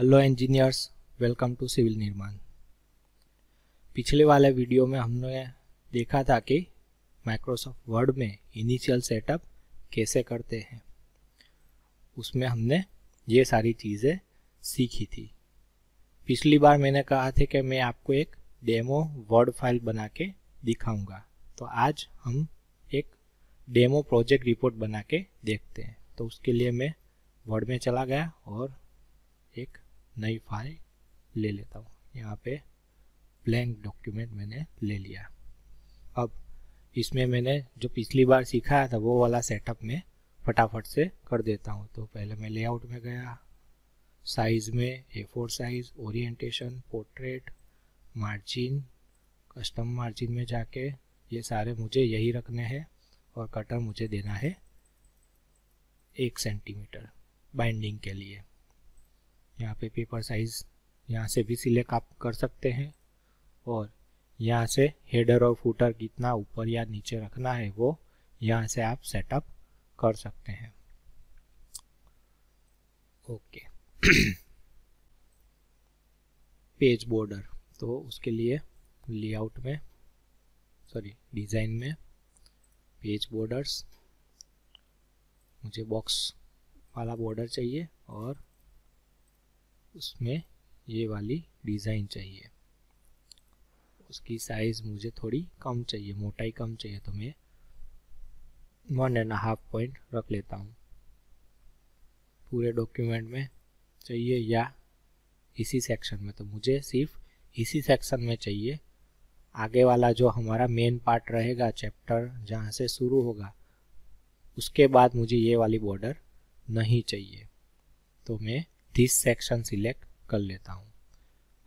Hello engineers, welcome to civil Nirman. पिछले वाले video में हमने देखा था कि माइक्रोसॉफ्ट वर्ड में इनिशियल सेटअप कैसे करते हैं। उसमें हमने ये सारी चीज़ें सीखी थी। पिछली बार मैंने कहा था कि मैं आपको एक डेमो वर्ड फाइल बना के दिखाऊंगा, तो आज हम एक डेमो प्रोजेक्ट रिपोर्ट बना के देखते हैं। तो उसके लिए मैं वर्ड में चला गया और एक नई फाइल ले लेता हूँ। यहाँ पे ब्लैंक डॉक्यूमेंट मैंने ले लिया। अब इसमें मैंने जो पिछली बार सिखाया था वो वाला सेटअप में फटाफट से कर देता हूँ। तो पहले मैं लेआउट में गया, साइज़ में A4 size, orientation, portrait, margin, custom margin में जाके ये सारे मुझे यही रखने हैं और कटर मुझे देना है 1 सेंटीमीटर बाइंडिंग के लिए। यहाँ पे पेपर साइज़ यहाँ से भी सिलेक्ट आप कर सकते हैं और यहाँ से हेडर और फुटर कितना ऊपर या नीचे रखना है वो यहाँ से आप सेटअप कर सकते हैं। ओके। पेज बॉर्डर, तो उसके लिए लेआउट में डिज़ाइन में पेज बॉर्डर्स, मुझे बॉक्स वाला बॉर्डर चाहिए और उसमें ये वाली डिज़ाइन चाहिए। उसकी साइज़ मुझे थोड़ी कम चाहिए, मोटाई कम चाहिए, तो मैं 1.5 पॉइंट रख लेता हूँ। पूरे डॉक्यूमेंट में चाहिए या इसी सेक्शन में, तो मुझे सिर्फ इसी सेक्शन में चाहिए। आगे वाला जो हमारा मेन पार्ट रहेगा, चैप्टर जहाँ से शुरू होगा, उसके बाद मुझे ये वाली बॉर्डर नहीं चाहिए। तो मैं दिस सेक्शन सिलेक्ट कर लेता हूँ।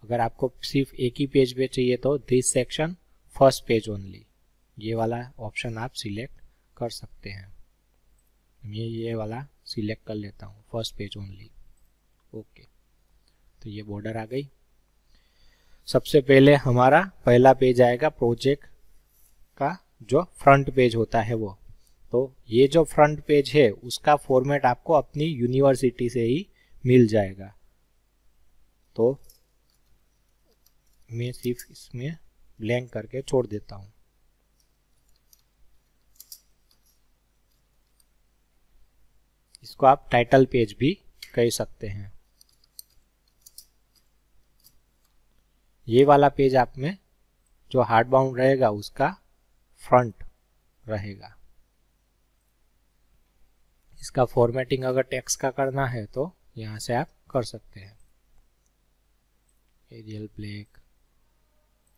अगर आपको सिर्फ एक ही पेज पे चाहिए तो this section first page only, ये वाला ऑप्शन आप सिलेक्ट कर सकते हैं। मैं ये वाला सिलेक्ट कर लेता हूँ, फर्स्ट पेज ओनली। ओके, तो ये बॉर्डर आ गई। सबसे पहले हमारा पहला पेज आएगा प्रोजेक्ट का, जो फ्रंट पेज होता है वो। तो ये जो फ्रंट पेज है उसका फॉर्मेट आपको अपनी यूनिवर्सिटी से ही मिल जाएगा। तो मैं सिर्फ इसमें ब्लैंक करके छोड़ देता हूँ। इसको आप टाइटल पेज भी कह सकते हैं। ये वाला पेज आप में जो हार्ड बाउंड रहेगा उसका फ्रंट रहेगा। इसका फॉर्मेटिंग अगर टेक्स्ट का करना है तो यहाँ से आप कर सकते हैं। एरियल ब्लैक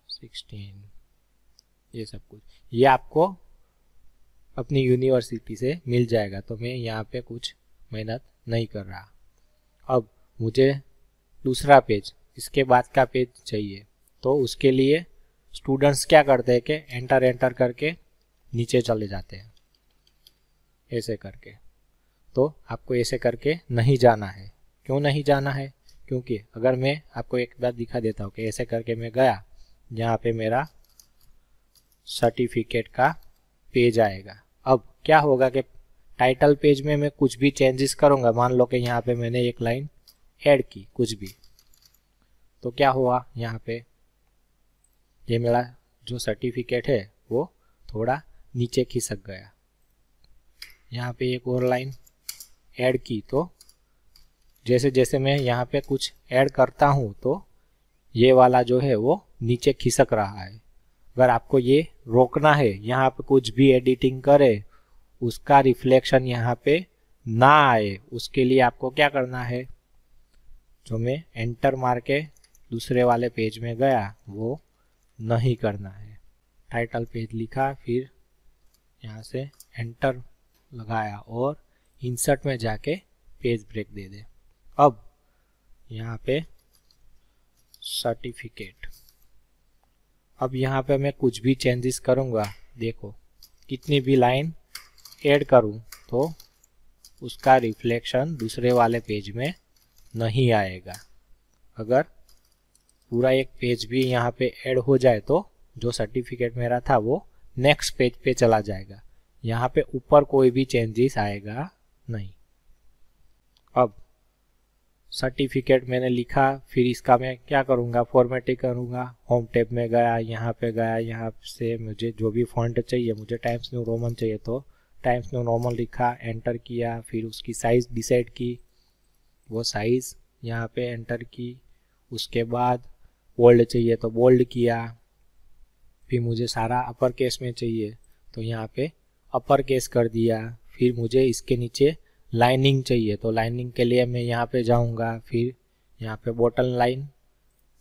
16, ये सब कुछ ये आपको अपनी यूनिवर्सिटी से मिल जाएगा। तो मैं यहाँ पे कुछ मेहनत नहीं कर रहा। अब मुझे दूसरा पेज, इसके बाद का पेज चाहिए। तो उसके लिए स्टूडेंट्स क्या करते हैं कि एंटर करके नीचे चले जाते हैं, ऐसे करके। तो आपको ऐसे करके नहीं जाना है। क्यों नहीं जाना है? क्योंकि अगर मैं आपको एक बात दिखा देता हूँ कि ऐसे करके मैं गया, यहाँ पे मेरा सर्टिफिकेट का पेज आएगा। अब क्या होगा कि टाइटल पेज में मैं कुछ भी चेंजेस करूँगा, मान लो कि यहाँ पे मैंने एक लाइन ऐड की कुछ भी, तो क्या हुआ, यहाँ पे ये मेरा जो सर्टिफिकेट है वो थोड़ा नीचे खिसक गया। यहाँ पे एक और लाइन ऐड की, तो जैसे जैसे मैं यहाँ पे कुछ ऐड करता हूँ तो ये वाला जो है वो नीचे खिसक रहा है। अगर आपको ये रोकना है, यहाँ पे कुछ भी एडिटिंग करे उसका रिफ्लेक्शन यहाँ पे ना आए, उसके लिए आपको क्या करना है, जो मैं एंटर मार के दूसरे वाले पेज में गया वो नहीं करना है। टाइटल पेज लिखा, फिर यहाँ से एंटर लगाया और इंसर्ट में जाके पेज ब्रेक दे दे। अब यहाँ पे सर्टिफिकेट, अब यहाँ पे मैं कुछ भी चेंजेस करूँगा, देखो कितनी भी लाइन ऐड करूँ तो उसका रिफ्लेक्शन दूसरे वाले पेज में नहीं आएगा। अगर पूरा एक पेज भी यहाँ पे ऐड हो जाए तो जो सर्टिफिकेट मेरा था वो नेक्स्ट पेज पे चला जाएगा। यहाँ पे ऊपर कोई भी चेंजेस आएगा नहीं। अब सर्टिफिकेट मैंने लिखा, फिर इसका मैं क्या करूँगा, फॉर्मेटिंग करूँगा। होम टैब में गया, यहाँ पे गया, यहाँ से मुझे जो भी फॉन्ट चाहिए, मुझे टाइम्स न्यू रोमन चाहिए तो टाइम्स न्यू रोमन लिखा, एंटर किया, फिर उसकी साइज़ डिसाइड की, वो साइज़ यहाँ पे एंटर की। उसके बाद बोल्ड चाहिए तो बोल्ड किया, फिर मुझे सारा अपर केस में चाहिए तो यहाँ पे अपर केस कर दिया। फिर मुझे इसके नीचे लाइनिंग चाहिए तो लाइनिंग के लिए मैं यहाँ पे जाऊँगा, फिर यहाँ पे बॉटम लाइन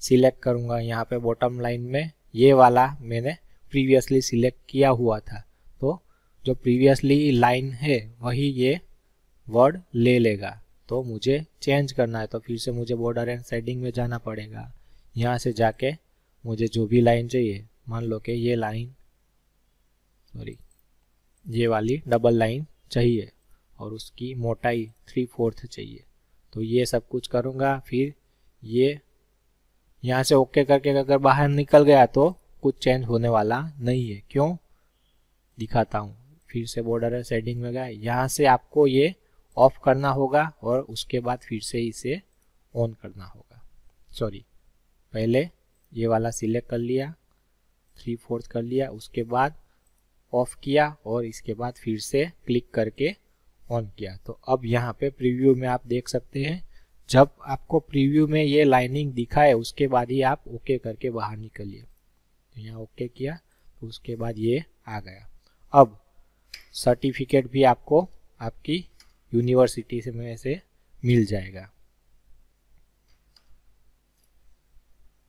सिलेक्ट करूँगा। यहाँ पे बॉटम लाइन में ये वाला मैंने प्रीवियसली सिलेक्ट किया हुआ था, तो जो प्रीवियसली लाइन है वही ये वर्ड ले लेगा। तो मुझे चेंज करना है तो फिर से मुझे बॉर्डर एंड शेडिंग में जाना पड़ेगा। यहाँ से जाके मुझे जो भी लाइन चाहिए, मान लो कि ये लाइन, सॉरी ये वाली डबल लाइन चाहिए और उसकी मोटाई 3/4 चाहिए, तो ये सब कुछ करूँगा। फिर ये यहाँ से ओके करके अगर बाहर निकल गया तो कुछ चेंज होने वाला नहीं है। क्यों, दिखाता हूँ। फिर से बॉर्डर एंड शेडिंग में गया, यहाँ से आपको ये ऑफ करना होगा और उसके बाद फिर से इसे ऑन करना होगा। सॉरी, पहले ये वाला सिलेक्ट कर लिया, 3/4 कर लिया, उसके बाद ऑफ किया और इसके बाद फिर से क्लिक करके ऑन किया। तो अब यहाँ पे प्रीव्यू में आप देख सकते हैं, जब आपको प्रीव्यू में ये लाइनिंग दिखाए उसके बाद ही आप ओके करके बाहर निकलिए। तो यहाँ ओके किया तो उसके बाद ये आ गया। अब सर्टिफिकेट भी आपको आपकी यूनिवर्सिटी से में से मिल जाएगा।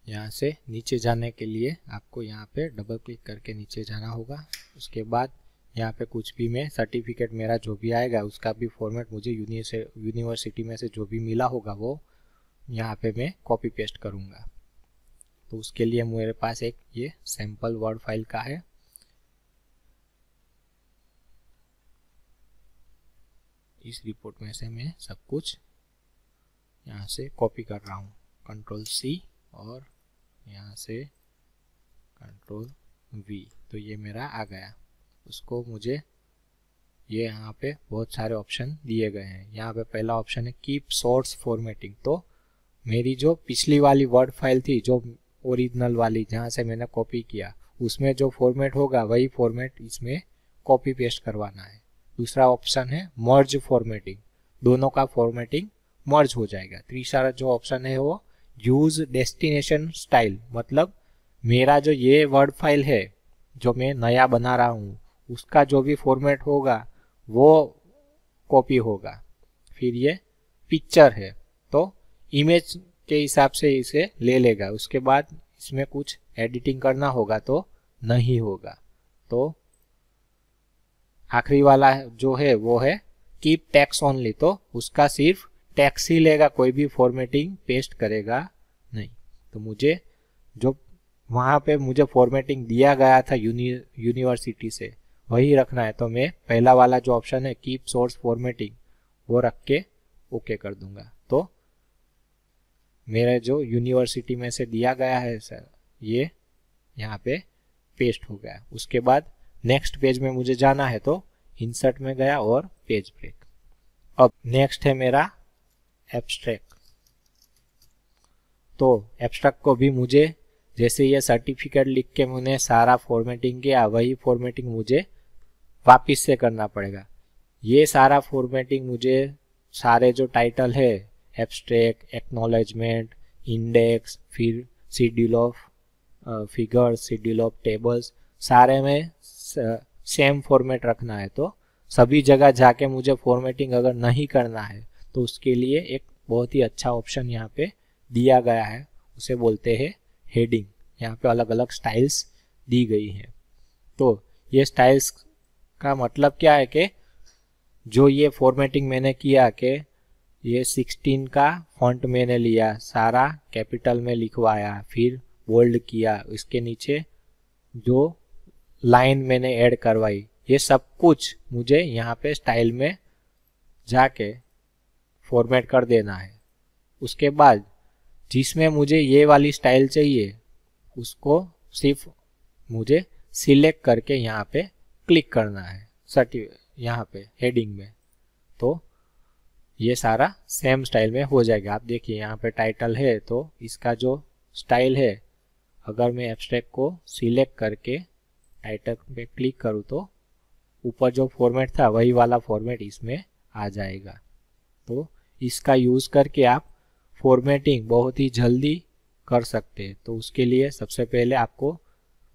यहाँ से नीचे जाने के लिए आपको यहाँ पे डबल क्लिक करके नीचे जाना होगा। उसके बाद यहाँ पे कुछ भी मैं सर्टिफिकेट मेरा जो भी आएगा उसका भी फॉर्मेट मुझे यूनिवर्सिटी में से जो भी मिला होगा वो यहाँ पे मैं कॉपी पेस्ट करूँगा। तो उसके लिए मेरे पास एक ये सैम्पल वर्ड फाइल का है। इस रिपोर्ट में से मैं सब कुछ यहाँ से कॉपी कर रहा हूँ, Ctrl+C और यहाँ से Ctrl+V। तो ये मेरा आ गया। उसको मुझे ये यहाँ पे बहुत सारे ऑप्शन दिए गए हैं। यहाँ पे पहला ऑप्शन है कीप सोर्स फॉर्मेटिंग। तो मेरी जो पिछली वाली वर्ड फाइल थी, जो ओरिजिनल वाली जहाँ से मैंने कॉपी किया, उसमें जो फॉर्मेट होगा वही फॉर्मेट इसमें कॉपी पेस्ट करवाना है। दूसरा ऑप्शन है मर्ज फॉर्मेटिंग, दोनों का फॉर्मेटिंग मर्ज हो जाएगा। तीसरा जो ऑप्शन है वो यूज डेस्टिनेशन स्टाइल, मतलब मेरा जो ये वर्ड फाइल है जो मैं नया बना रहा हूँ उसका जो भी फॉर्मेट होगा वो कॉपी होगा। फिर ये पिक्चर है तो इमेज के हिसाब से इसे ले लेगा। उसके बाद इसमें कुछ एडिटिंग करना होगा तो नहीं होगा। तो आखिरी वाला जो है वो है कीप टेक्स्ट ओनली, तो उसका सिर्फ टेक्स्ट ही लेगा, कोई भी फॉर्मेटिंग पेस्ट करेगा नहीं। तो मुझे जो वहाँ पे मुझे फॉर्मेटिंग दिया गया था यूनिवर्सिटी से वही रखना है। तो मैं पहला वाला जो ऑप्शन है कीप सोर्स फॉर्मेटिंग वो रख के ओके कर दूंगा। तो मेरे जो यूनिवर्सिटी में से दिया गया है सर ये यहाँ पे पेस्ट हो गया। उसके बाद नेक्स्ट पेज में मुझे जाना है तो इंसर्ट में गया और पेज ब्रेक। अब नेक्स्ट है मेरा एब्स्ट्रैक्ट। तो एब्स्ट्रैक्ट को भी मुझे जैसे ये सर्टिफिकेट लिख के मैंने सारा फॉर्मेटिंग किया वही फॉर्मेटिंग मुझे वापस से करना पड़ेगा। ये सारा फॉर्मेटिंग मुझे सारे जो टाइटल है एब्स्ट्रैक्ट, एक्नॉलेजमेंट, इंडेक्स, फिर schedule of figures, schedule of tables, सारे में सेम फॉर्मेट रखना है। तो सभी जगह जाके मुझे फॉर्मेटिंग अगर नहीं करना है तो उसके लिए एक बहुत ही अच्छा ऑप्शन यहाँ पे दिया गया है, उसे बोलते हैं हेडिंग। यहाँ पे अलग अलग स्टाइल्स दी गई हैं। तो ये स्टाइल्स का मतलब क्या है कि जो ये फॉर्मेटिंग मैंने किया कि ये 16 का फॉन्ट मैंने लिया, सारा कैपिटल में लिखवाया, फिर बोल्ड किया, इसके नीचे जो लाइन मैंने ऐड करवाई, ये सब कुछ मुझे यहाँ पे स्टाइल में जाके फॉर्मेट कर देना है। उसके बाद जिसमें मुझे ये वाली स्टाइल चाहिए उसको सिर्फ मुझे सिलेक्ट करके यहाँ पे क्लिक करना है यहाँ पे हेडिंग में। तो ये सारा सेम स्टाइल में हो जाएगा। आप देखिए यहाँ पे टाइटल है तो इसका जो स्टाइल है, अगर मैं एब्स्ट्रैक्ट को सिलेक्ट करके टाइटल पे क्लिक करूँ तो ऊपर जो फॉर्मेट था वही वाला फॉर्मेट इसमें आ जाएगा। तो इसका यूज़ करके आप फॉर्मेटिंग बहुत ही जल्दी कर सकते हैं। तो उसके लिए सबसे पहले आपको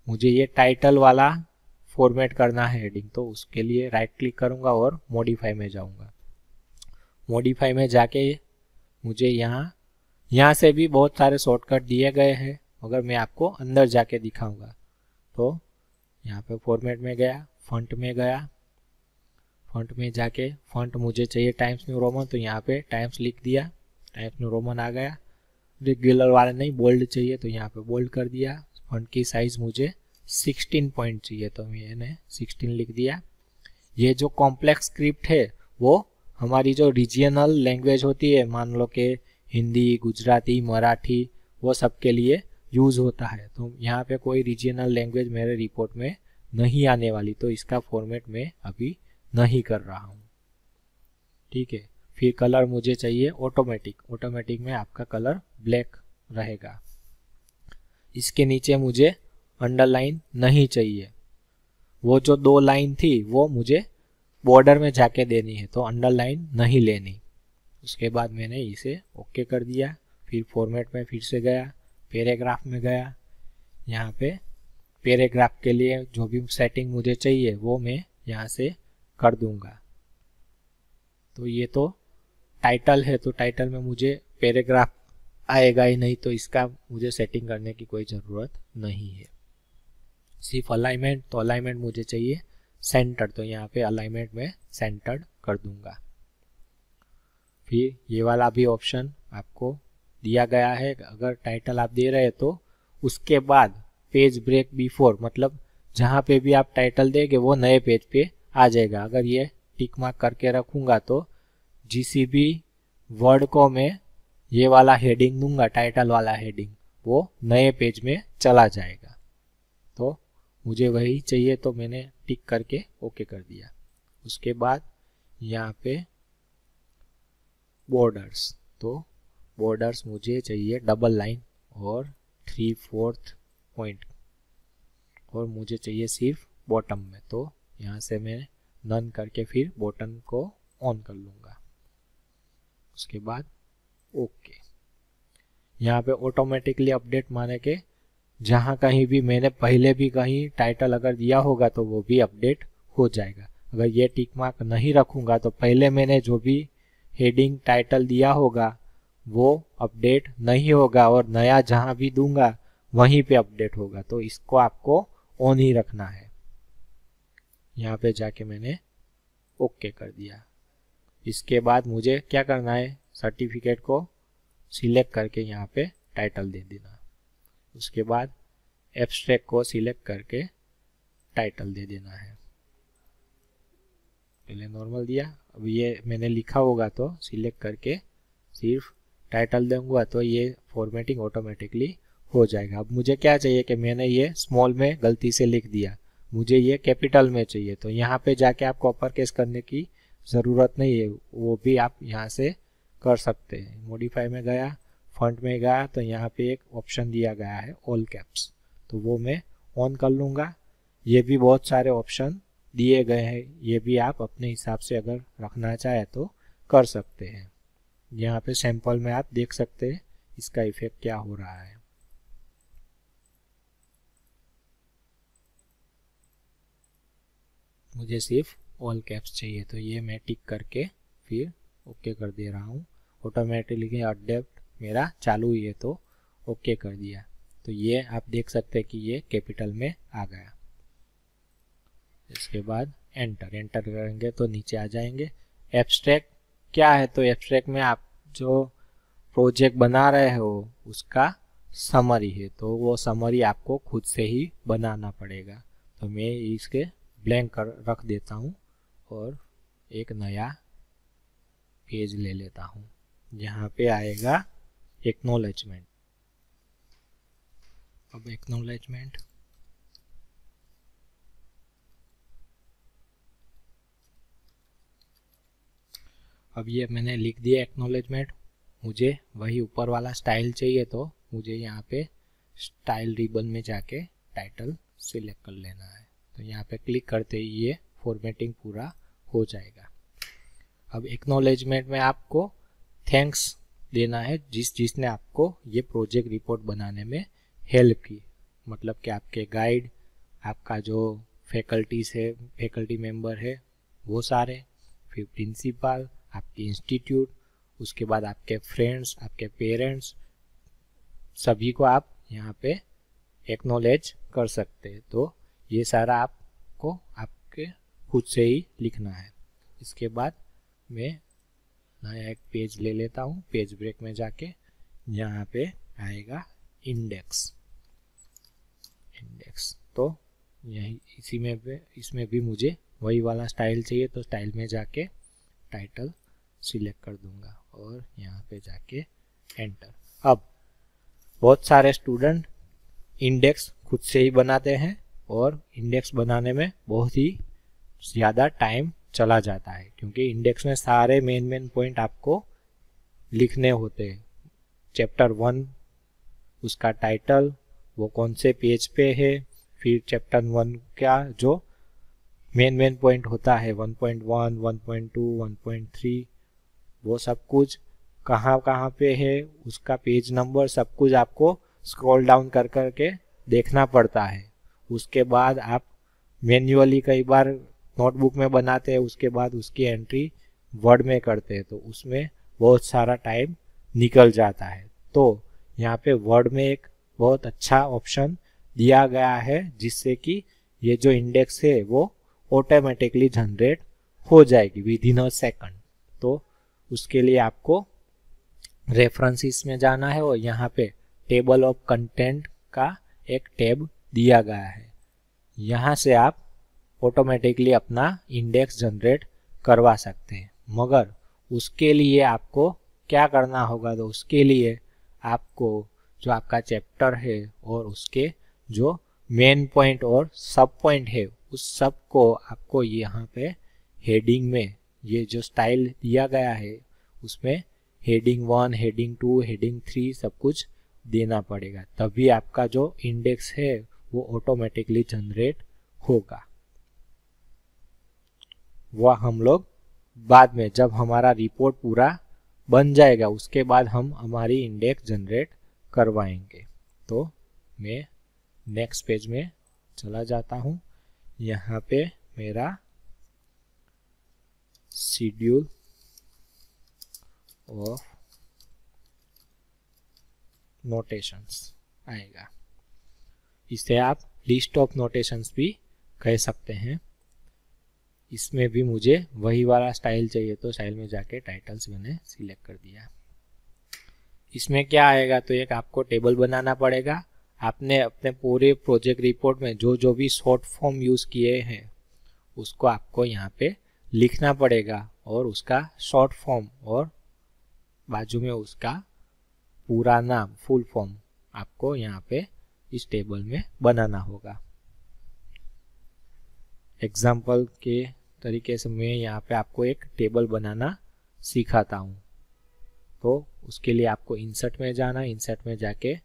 मुझे ये टाइटल वाला फॉर्मेट करना है हेडिंग, तो उसके लिए राइट क्लिक करूँगा और मॉडिफाई में जाऊँगा। मॉडिफाई में जाके मुझे यहाँ से भी बहुत सारे शॉर्टकट दिए गए हैं, मगर मैं आपको अंदर जाके दिखाऊंगा। तो यहाँ पे फॉर्मेट में गया, फॉन्ट में गया, फॉन्ट में जाके फॉन्ट मुझे चाहिए टाइम्स न्यू रोमन, तो यहाँ पे टाइम्स लिख दिया, टाइम्स न्यू रोमन आ गया। रेगुलर वाला नहीं, बोल्ड चाहिए तो यहाँ पे बोल्ड कर दिया। फॉन्ट की साइज मुझे 16 पॉइंट चाहिए तो मैंने 16 लिख दिया। ये जो कॉम्प्लेक्स स्क्रिप्ट है वो हमारी जो रीजनल लैंग्वेज होती है, मान लो कि हिंदी, गुजराती, मराठी, वो सब के लिए यूज़ होता है। तो यहाँ पे कोई रीजनल लैंग्वेज मेरे रिपोर्ट में नहीं आने वाली, तो इसका फॉर्मेट मैं अभी नहीं कर रहा हूँ। ठीक है, फिर कलर मुझे चाहिए ऑटोमेटिक। ऑटोमेटिक में आपका कलर ब्लैक रहेगा। इसके नीचे मुझे अंडरलाइन नहीं चाहिए, वो जो 2 लाइन थी वो मुझे बॉर्डर में जाके देनी है, तो अंडरलाइन नहीं लेनी। उसके बाद मैंने इसे ओके कर दिया। फिर फॉर्मेट में फिर से गया, पैराग्राफ में गया। यहाँ पे पैराग्राफ के लिए जो भी सेटिंग मुझे चाहिए वो मैं यहाँ से कर दूंगा। तो ये तो टाइटल है, तो टाइटल में मुझे पैराग्राफ आएगा ही नहीं, तो इसका मुझे सेटिंग करने की कोई ज़रूरत नहीं है। सिर्फ अलाइनमेंट, तो अलाइनमेंट मुझे चाहिए सेंटर, तो यहाँ पे अलाइनमेंट में सेंटर्ड कर दूंगा। फिर ये वाला भी ऑप्शन आपको दिया गया है, अगर टाइटल आप दे रहे हैं तो उसके बाद पेज ब्रेक बिफोर, मतलब जहाँ पे भी आप टाइटल देंगे वो नए पेज पे आ जाएगा। अगर ये टिक मार्क करके रखूँगा तो जिस भी वर्ड को मैं ये वाला हेडिंग दूंगा, टाइटल वाला हेडिंग, वो नए पेज में चला जाएगा। तो मुझे वही चाहिए, तो मैंने टिक करके ओके कर दिया। उसके बाद यहाँ पे बॉर्डर्स, तो बॉर्डर्स मुझे चाहिए डबल लाइन और 3/4 पॉइंट, और मुझे चाहिए सिर्फ बॉटम में, तो यहाँ से मैं नन करके फिर बॉटम को ऑन कर लूँगा। उसके बाद ओके। यहाँ पे ऑटोमेटिकली अपडेट माने के जहाँ कहीं भी मैंने पहले भी कहीं टाइटल अगर दिया होगा तो वो भी अपडेट हो जाएगा। अगर ये टिक मार्क नहीं रखूँगा तो पहले मैंने जो भी हेडिंग टाइटल दिया होगा वो अपडेट नहीं होगा, और नया जहाँ भी दूंगा वहीं पे अपडेट होगा। तो इसको आपको ऑन ही रखना है। यहाँ पे जाके मैंने ओके कर दिया। इसके बाद मुझे क्या करना है, सर्टिफिकेट को सिलेक्ट करके यहाँ पे टाइटल दे देना। उसके बाद एब्स्ट्रैक्ट को सिलेक्ट करके टाइटल दे देना है। पहले नॉर्मल दिया, अब ये मैंने लिखा होगा तो सिलेक्ट करके सिर्फ टाइटल दूंगा तो ये फॉर्मेटिंग ऑटोमेटिकली हो जाएगा। अब मुझे क्या चाहिए कि मैंने ये स्मॉल में गलती से लिख दिया, मुझे ये कैपिटल में चाहिए, तो यहाँ पे जाके आपको अपर केस करने की ज़रूरत नहीं है, वो भी आप यहाँ से कर सकते हैं। मॉडिफाई में गया, फॉन्ट में गया, तो यहाँ पे एक ऑप्शन दिया गया है ऑल कैप्स, तो वो मैं ऑन कर लूँगा। ये भी बहुत सारे ऑप्शन दिए गए हैं, ये भी आप अपने हिसाब से अगर रखना चाहे तो कर सकते हैं। यहाँ पे सैंपल में आप देख सकते हैं इसका इफेक्ट क्या हो रहा है। मुझे सिर्फ ऑल कैप्स चाहिए, तो ये मैं टिक करके फिर ओके कर दे रहा हूँ। ऑटोमेटिकली अपडेट मेरा चालू ही है, तो ओके कर दिया। तो ये आप देख सकते हैं कि ये कैपिटल में आ गया। इसके बाद एंटर करेंगे तो नीचे आ जाएंगे। एब्स्ट्रैक्ट क्या है, तो एब्स्ट्रैक्ट में आप जो प्रोजेक्ट बना रहे हो उसका समरी है, तो वो समरी आपको खुद से ही बनाना पड़ेगा। तो मैं इसके ब्लैंक रख देता हूँ और एक नया पेज ले लेता हूँ। यहाँ पे आएगा एक्नॉलेजमेंट। अब एक्नॉलेजमेंट अब ये मैंने लिख दिया एक्नॉलेजमेंट। मुझे वही ऊपर वाला स्टाइल चाहिए, तो मुझे यहाँ पे स्टाइल रिबन में जाके टाइटल सिलेक्ट कर लेना है। तो यहाँ पे क्लिक करते ही ये फॉर्मेटिंग पूरा हो जाएगा। अब एक्नॉलेजमेंट में आपको थैंक्स देना है जिसने आपको ये प्रोजेक्ट रिपोर्ट बनाने में हेल्प की। मतलब कि आपके गाइड, आपका जो फैकल्टी मेंबर है वो सारे, फिर प्रिंसिपल, आपकी इंस्टीट्यूट, उसके बाद आपके फ्रेंड्स, आपके पेरेंट्स, सभी को आप यहाँ पे एक्नॉलेज कर सकते हैं। तो ये सारा आपको आपके खुद से ही लिखना है। इसके बाद मैं नया एक पेज ले लेता हूँ। पेज ब्रेक में जाके यहाँ पे आएगा इंडेक्स। तो यही इसमें भी मुझे वही वाला स्टाइल चाहिए, तो स्टाइल में जाके टाइटल सिलेक्ट कर दूंगा और यहाँ पे जाके एंटर। अब बहुत सारे स्टूडेंट इंडेक्स खुद से ही बनाते हैं और इंडेक्स बनाने में बहुत ही ज़्यादा टाइम चला जाता है, क्योंकि इंडेक्स में सारे मेन पॉइंट आपको लिखने होते हैं। चैप्टर 1 उसका टाइटल, वो कौन से पेज पे है, फिर चैप्टर 1 का जो मेन पॉइंट होता है 1.1, 1.2, 1.3, वो सब कुछ कहाँ पे है, उसका पेज नंबर, सब कुछ आपको स्क्रॉल डाउन कर करके देखना पड़ता है। उसके बाद आप मैन्युअली कई बार नोटबुक में बनाते हैं, उसके बाद उसकी एंट्री वर्ड में करते हैं, तो उसमें बहुत सारा टाइम निकल जाता है। तो यहाँ पे वर्ड में एक बहुत अच्छा ऑप्शन दिया गया है जिससे कि ये जो इंडेक्स है वो ऑटोमेटिकली जनरेट हो जाएगी विद इन अ सेकंड। तो उसके लिए आपको रेफरेंसेस में जाना है और यहाँ पे टेबल ऑफ कंटेंट का एक टैब दिया गया है। यहाँ से आप ऑटोमेटिकली अपना इंडेक्स जनरेट करवा सकते हैं, मगर उसके लिए आपको क्या करना होगा, तो उसके लिए आपको जो आपका चैप्टर है और उसके जो मेन पॉइंट और सब पॉइंट है उस सब को आपको यहाँ पे हेडिंग में, ये जो स्टाइल दिया गया है उसमें हेडिंग 1, हेडिंग 2, हेडिंग 3 सब कुछ देना पड़ेगा, तभी आपका जो इंडेक्स है वो ऑटोमेटिकली जनरेट होगा। वह हम लोग बाद में, जब हमारा रिपोर्ट पूरा बन जाएगा उसके बाद हम हमारी इंडेक्स जनरेट करवाएंगे। तो मैं नेक्स्ट पेज में चला जाता हूँ। यहाँ पे मेरा शेड्यूल ऑफ नोटेशंस आएगा। इसे आप लिस्ट ऑफ नोटेशंस भी कह सकते हैं। इसमें भी मुझे वही वाला स्टाइल चाहिए, तो स्टाइल में जाके टाइटल्स मैंने सिलेक्ट कर दिया। इसमें क्या आएगा, तो एक आपको टेबल बनाना पड़ेगा। आपने अपने पूरे प्रोजेक्ट रिपोर्ट में जो जो भी शॉर्ट फॉर्म यूज़ किए हैं उसको आपको यहाँ पे लिखना पड़ेगा और उसका शॉर्ट फॉर्म और बाजू में उसका पूरा नाम, फुल फॉर्म आपको यहाँ पे इस टेबल में बनाना होगा। एग्जाम्पल के तरीके से मैं यहाँ पे आपको एक टेबल बनाना सिखाता हूँ। तो उसके लिए आपको इंसर्ट में जाना, इंसर्ट में जाके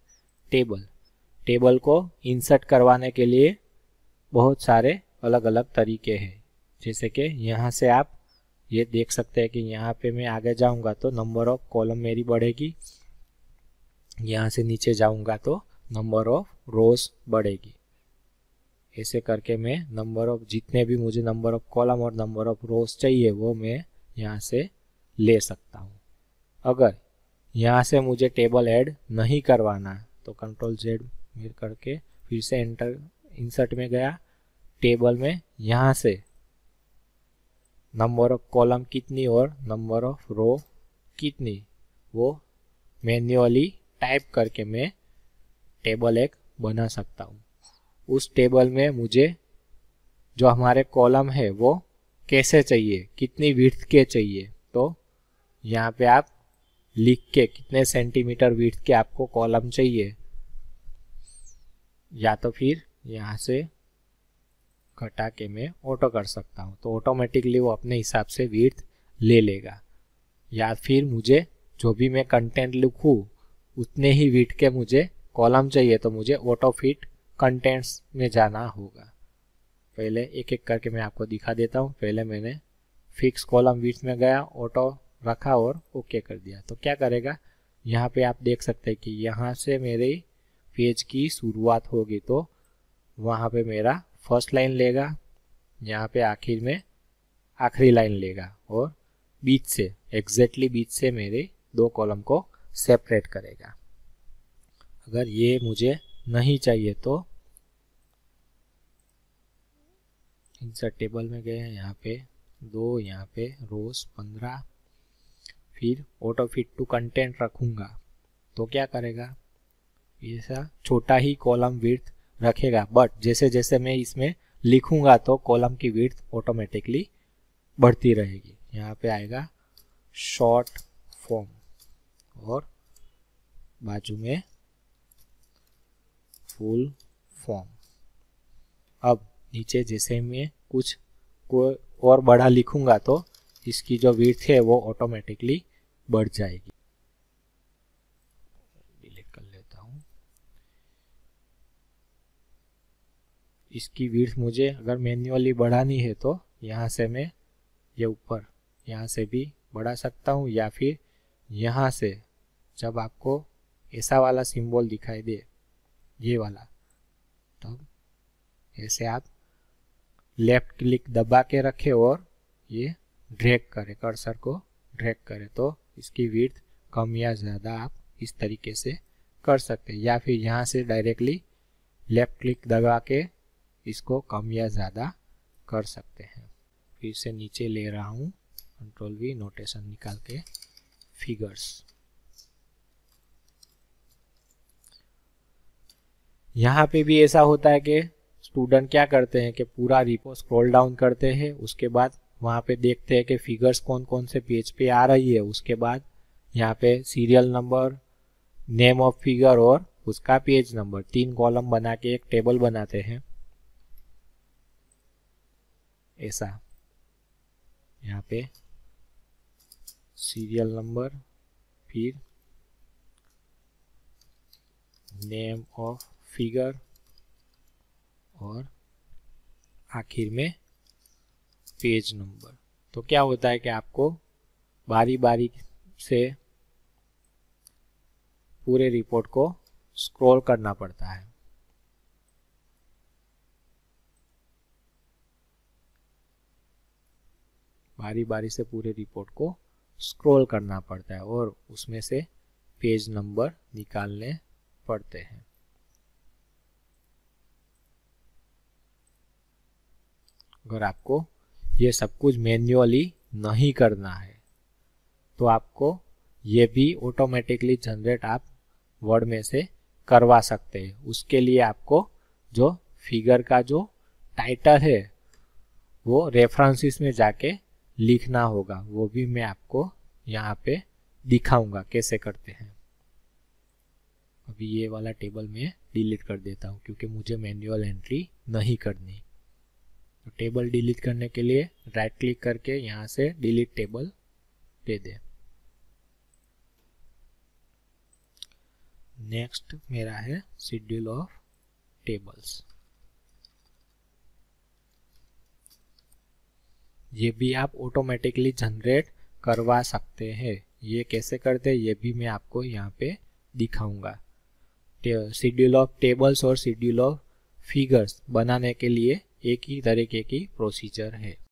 टेबल को इंसर्ट करवाने के लिए बहुत सारे अलग अलग तरीके हैं। जैसे कि यहाँ से आप ये देख सकते हैं कि यहाँ पे मैं आगे जाऊँगा तो नंबर ऑफ कॉलम मेरी बढ़ेगी, यहाँ से नीचे जाऊँगा तो नंबर ऑफ रोज बढ़ेगी। ऐसे करके मैं नंबर ऑफ, जितने भी मुझे नंबर ऑफ कॉलम और नंबर ऑफ रोज चाहिए वो मैं यहाँ से ले सकता हूँ। अगर यहाँ से मुझे टेबल ऐड नहीं करवाना तो कंट्रोल Z में करके फिर से एंटर, इंसर्ट में गया, टेबल में यहाँ से नंबर ऑफ कॉलम कितनी और नंबर ऑफ रो कितनी वो मैन्युअली टाइप करके मैं टेबल एक बना सकता हूँ। उस टेबल में मुझे जो हमारे कॉलम है वो कैसे चाहिए, कितनी विड्थ के चाहिए, तो यहाँ पे आप लिख के कितने सेंटीमीटर विड्थ के आपको कॉलम चाहिए, या तो फिर यहाँ से घटा के मैं ऑटो कर सकता हूँ, तो ऑटोमेटिकली वो अपने हिसाब से विड्थ ले लेगा। या फिर मुझे जो भी मैं कंटेंट लिखूँ उतने ही विड्थ के मुझे कॉलम चाहिए, तो मुझे ऑटो फिट कंटेंट्स में जाना होगा। पहले एक एक करके मैं आपको दिखा देता हूँ। पहले मैंने फिक्स कॉलम विड्थ में गया, ऑटो रखा और ओके कर दिया। तो क्या करेगा, यहाँ पे आप देख सकते हैं कि यहाँ से मेरे पेज की शुरुआत होगी, तो वहाँ पे मेरा फर्स्ट लाइन लेगा, यहाँ पे आखिर में आखिरी लाइन लेगा और बीच से एग्जैक्टली बीच से मेरे दो कॉलम को सेपरेट करेगा। अगर ये मुझे नहीं चाहिए तो इंसर्ट टेबल में गए, यहाँ पे 2, यहाँ पे रोज 15, फिर ऑटो फिट टू कंटेंट रखूँगा तो क्या करेगा, ऐसा छोटा ही कॉलम विड्थ रखेगा, बट जैसे जैसे मैं इसमें लिखूँगा तो कॉलम की विड्थ ऑटोमेटिकली बढ़ती रहेगी। यहाँ पे आएगा शॉर्ट फॉर्म और बाजू में फुल फॉर्म। अब नीचे जैसे मैं कुछ को और बड़ा लिखूंगा तो इसकी जो विड्थ है वो ऑटोमेटिकली बढ़ जाएगी। डिलीट कर लेता हूँ। इसकी विड्थ मुझे अगर मैन्युअली बढ़ानी है तो यहाँ से मैं ये ऊपर यहाँ से भी बढ़ा सकता हूँ, या फिर यहाँ से जब आपको ऐसा वाला सिंबल दिखाई दे, ये वाला, तब ऐसे आप लेफ्ट क्लिक दबा के रखें और ये ड्रैग करें, कर्सर को ड्रैग करें तो इसकी विड्थ कम या ज़्यादा आप इस तरीके से कर सकते हैं। या फिर यहाँ से डायरेक्टली लेफ्ट क्लिक दबा के इसको कम या ज़्यादा कर सकते हैं। फिर से नीचे ले रहा हूँ, कंट्रोल V, नोटेशन निकाल के फिगर्स। यहाँ पे भी ऐसा होता है कि स्टूडेंट क्या करते हैं कि पूरा रिपोर्ट स्क्रॉल डाउन करते हैं, उसके बाद वहाँ पे देखते हैं कि फिगर्स कौन कौन से पेज पे आ रही है, उसके बाद यहाँ पे serial number, name of figure और उसका पेज नंबर, 3 कॉलम बना के एक टेबल बनाते हैं। ऐसा यहाँ पे सीरियल नंबर, फिर नेम ऑफ फिगर और आखिर में पेज नंबर। तो क्या होता है कि आपको बारी बारी से पूरे रिपोर्ट को स्क्रॉल करना पड़ता है। बारी बारी से पूरे रिपोर्ट को स्क्रॉल करना पड़ता है और उसमें से पेज नंबर निकालने पड़ते हैं। अगर आपको ये सब कुछ मैन्युअली नहीं करना है तो आपको ये भी ऑटोमेटिकली जनरेट आप वर्ड में से करवा सकते हैं। उसके लिए आपको जो फिगर का जो टाइटल है वो रेफरेंसेस में जाके लिखना होगा, वो भी मैं आपको यहाँ पे दिखाऊंगा कैसे करते हैं। अभी ये वाला टेबल में डिलीट कर देता हूँ क्योंकि मुझे मैन्युअल एंट्री नहीं करनी। तो टेबल डिलीट करने के लिए राइट क्लिक करके यहाँ से डिलीट टेबल दे दे। नेक्स्ट मेरा है शेड्यूल ऑफ टेबल्स। ये भी आप ऑटोमेटिकली जनरेट करवा सकते हैं। ये कैसे करते हैं ये भी मैं आपको यहाँ पे दिखाऊंगा। शेड्यूल ऑफ टेबल्स और शेड्यूल ऑफ फिगर्स बनाने के लिए एक ही तरीके की प्रोसीजर है।